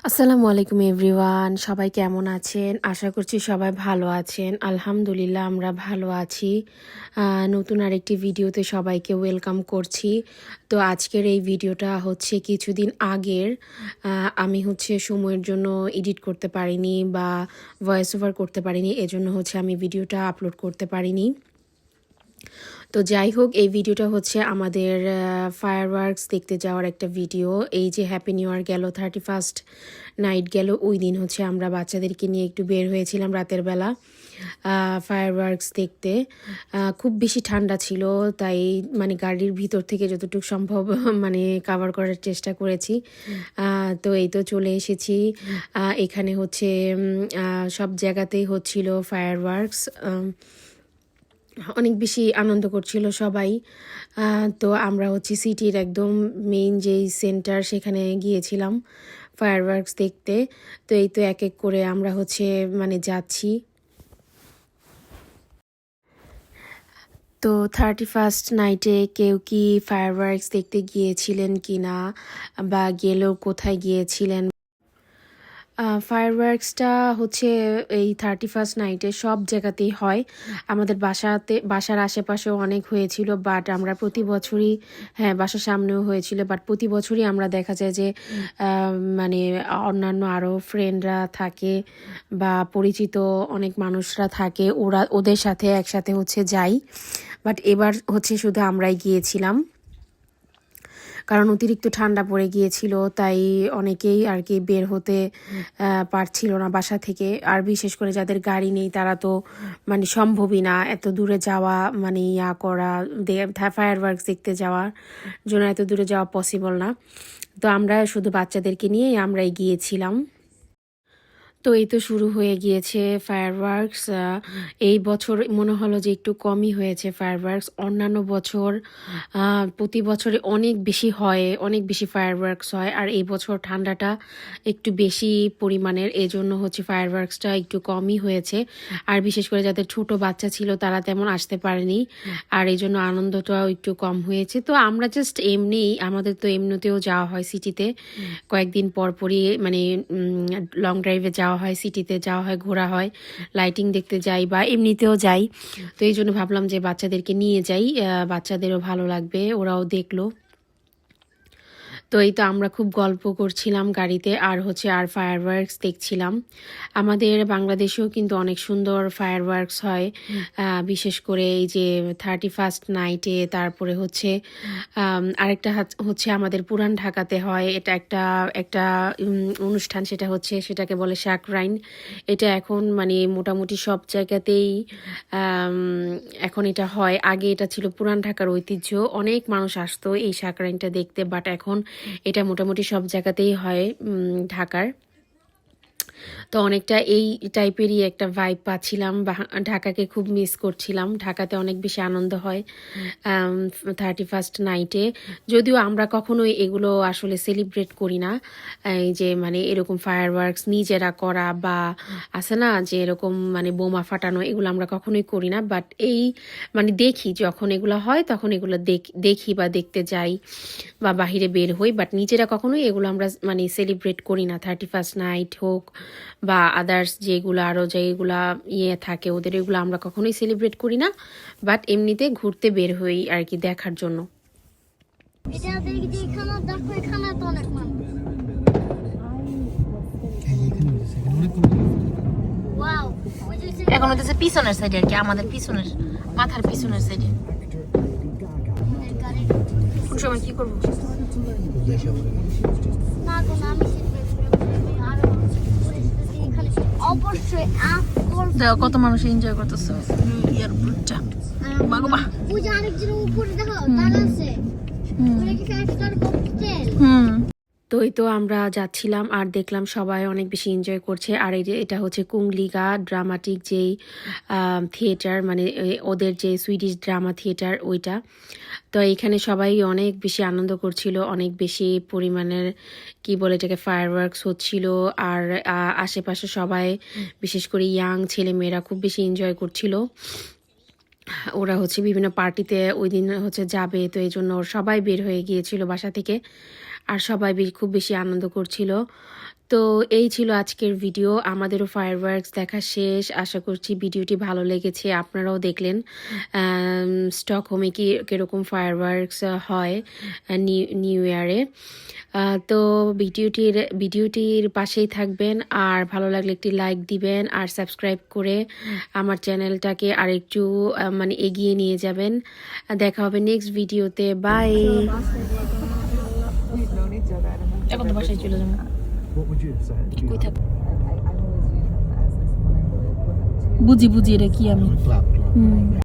আসসালামু আলাইকুম এভরিওয়ান, সবাই কেমন আছেন? আশা করছি সবাই ভালো আছেন। আলহামদুলিল্লাহ আমরা ভালো আছি। নতুন আরেকটি ভিডিওতে সবাইকে ওয়েলকাম করছি। তো আজকের এই ভিডিওটা হচ্ছে কিছুদিন আগের। আমি হচ্ছে সময়ের জন্য এডিট করতে পারিনি বা ভয়েস ওভার করতে পারিনি, এজন্য হচ্ছে আমি ভিডিওটা আপলোড করতে পারিনি। তো যাই হোক, এই ভিডিওটা হচ্ছে আমাদের ফায়ারওয়ার্কস দেখতে যাওয়ার একটা ভিডিও। এই যে হ্যাপি নিউ ইয়ার গেল, 31st নাইট গেল, ওই দিন হচ্ছে আমরা বাচ্চাদেরকে নিয়ে একটু বের হয়েছিলাম রাতের বেলা ফায়ারওয়ার্কস দেখতে। খুব বেশি ঠান্ডা ছিল, তাই মানে গাড়ির ভিতর থেকে যতটুকু সম্ভব মানে কাভার করার চেষ্টা করেছি। তো এই তো চলে এসেছি। এখানে হচ্ছে সব জায়গাতেই হচ্ছিল ফায়ারওয়ার্কস। অনেক বেশি আনন্দ করছিল সবাই। তো আমরা হচ্ছে সিটির একদম মেইন যেই সেন্টার, সেখানে গিয়েছিলাম ফায়ারওয়ার্কস দেখতে। তো এই তো এক এক করে আমরা হচ্ছে মানে যাচ্ছি। তো 31st নাইটে কেউ কি ফায়ারওয়ার্কস দেখতে গিয়েছিলেন কিনা, বা গেলেও কোথায় গিয়েছিলেন? ফায়ারওয়ার্কসটা হচ্ছে এই 31st নাইটে সব জায়গাতেই হয়। আমাদের বাসার আশেপাশেও অনেক হয়েছিল, বাট আমরা প্রতি বছরই, হ্যাঁ বাসার সামনেও হয়েছিল, বাট প্রতি বছরই আমরা দেখা যায় যে মানে অন্যান্য আরও ফ্রেন্ডরা থাকে বা পরিচিত অনেক মানুষরা থাকে, ওদের সাথে একসাথে হচ্ছে যাই। বাট এবার হচ্ছে শুধু আমরাই গিয়েছিলাম, কারণ অতিরিক্ত ঠান্ডা পড়ে গিয়েছিল, তাই অনেকেই আর কি বের হতে পারছিল না বাসা থেকে। আর বিশেষ করে যাদের গাড়ি নেই তারা তো মানে সম্ভবই না এত দূরে যাওয়া, মানে করা, ফায়ারওয়ার্কস দেখতে যাওয়ার জন্য এত দূরে যাওয়া পসিবল না। তো আমরা শুধু বাচ্চাদেরকে নিয়েই আমরাই গিয়েছিলাম। তো এই তো শুরু হয়ে গিয়েছে ফায়ারওয়ার্কস। এই বছর মনে হলো যে একটু কমই হয়েছে ফায়ারওয়ার্কস। অন্যান্য বছর প্রতি বছরে অনেক বেশি হয়, অনেক বেশি ফায়ারওয়ার্কস হয়, আর এই বছর ঠান্ডাটা একটু বেশি পরিমাণের, এই জন্য হচ্ছে ফায়ারওয়ার্কসটা একটু কমই হয়েছে। আর বিশেষ করে যাদের ছোট বাচ্চা ছিল তারা তেমন আসতে পারেনি, আর এই জন্য আনন্দটাও একটু কম হয়েছে। তো আমরা জাস্ট এমনিই, আমাদের তো এমনিতেও যাওয়া হয় সিটিতে, কয়েকদিন পর পরই মানে লং ড্রাইভে যাওয়া হয়, সিটিতে যাওয়া হয়, ঘোরা হয়, লাইটিং দেখতে যাই বা এমনিতেও যাই। তো এই জন্য ভাবলাম যে বাচ্চাদেরকে নিয়ে যাই, বাচ্চাদেরও ভালো লাগবে, ওরাও দেখলো। তো এই তো আমরা খুব গল্প করছিলাম গাড়িতে, আর হচ্ছে আর ফায়ারওয়ার্কস দেখছিলাম। আমাদের বাংলাদেশেও কিন্তু অনেক সুন্দর ফায়ারওয়ার্কস হয়, বিশেষ করে এই যে 31st নাইটে। তারপরে হচ্ছে আরেকটা হচ্ছে আমাদের পুরান ঢাকাতে হয়, এটা একটা একটা অনুষ্ঠান, সেটাকে বলে শাকরাইন। এটা এখন মানে মোটামুটি সব জায়গাতেই এখন এটা হয়। আগে এটা ছিল পুরান ঢাকার ঐতিহ্য, অনেক মানুষ আসতো এই শাকরাইনটা দেখতে, বাট এখন এটা মোটামুটি সব জায়গাতেই হয় ঢাকার। তো অনেকটা এই টাইপেরই একটা ভাইব পাচ্ছিলাম, ঢাকাকে খুব মিস করছিলাম। ঢাকাতে অনেক বেশি আনন্দ হয় 31st নাইটে, যদিও আমরা কখনোই এগুলো আসলে সেলিব্রেট করি না। এই যে মানে এরকম ফায়ারওয়ার্কস নিজেরা করা বা আছে না যে এরকম মানে বোমা ফাটানো, এগুলো আমরা কখনোই করি না। বাট এই মানে দেখি, যখন এগুলো হয় তখন এগুলো দেখি বা দেখতে যাই বা বাহিরে বের হই, বাট নিজেরা কখনোই এগুলো আমরা মানে সেলিব্রেট করি না। 31st নাইট হোক বা আদার্স যেগুলো আরও যেগুলা থাকে ওদের, এগুলো আমরা কখনোই সেলিব্রেট করি না, বাট এমনিতে ঘুরতে বের হই আর কি, দেখার জন্য। এখন হচ্ছে পিছনের সাইডে আর কি, আমাদের পিছনের মাথার পিছনের সাইডে। কোন সময় কি করবো? কত মানুষ এনজয় করতেছে এয়ারপোর্টটা। তো এই তো আমরা যাচ্ছিলাম আর দেখলাম সবাই অনেক বেশি এনজয় করছে। আর এই যে এটা হচ্ছে কুংলিগা ড্রামাটিক যেই থিয়েটার, মানে ওদের যে সুইডিশ ড্রামা থিয়েটার ওইটা। তো এখানে সবাই অনেক বেশি আনন্দ করছিল, অনেক বেশি পরিমাণের কি বলে এটাকে ফায়ারওয়ার্কস হচ্ছিল। আর আশেপাশে সবাই, বিশেষ করে ইয়াং ছেলে মেয়েরা খুব বেশি এনজয় করছিল। ওরা হচ্ছে বিভিন্ন পার্টিতে ওই দিন হচ্ছে যাবে, তো এই জন্য সবাই বের হয়ে গিয়েছিল বাসা থেকে। আর সবাই খুব বেশি আনন্দ করছিল। তো এই ছিল আজকের ভিডিও। আমাদেরও ফায়ারওয়ার্কস দেখা শেষ। আশা করছি ভিডিওটি ভালো লেগেছে, আপনারাও দেখলেন স্টকহোমে কীরকম ফায়ারওয়ার্কস হয় নিউ ইয়ারে। তো ভিডিওটির পাশেই থাকবেন, আর ভালো লাগলে একটি লাইক দিবেন, আর সাবস্ক্রাইব করে আমার চ্যানেলটাকে আরেকটু মানে এগিয়ে নিয়ে যাবেন। দেখা হবে নেক্সট ভিডিওতে। বাই। এখন তো বাসায় চলে যাবো। বুঝি এটা কি আমি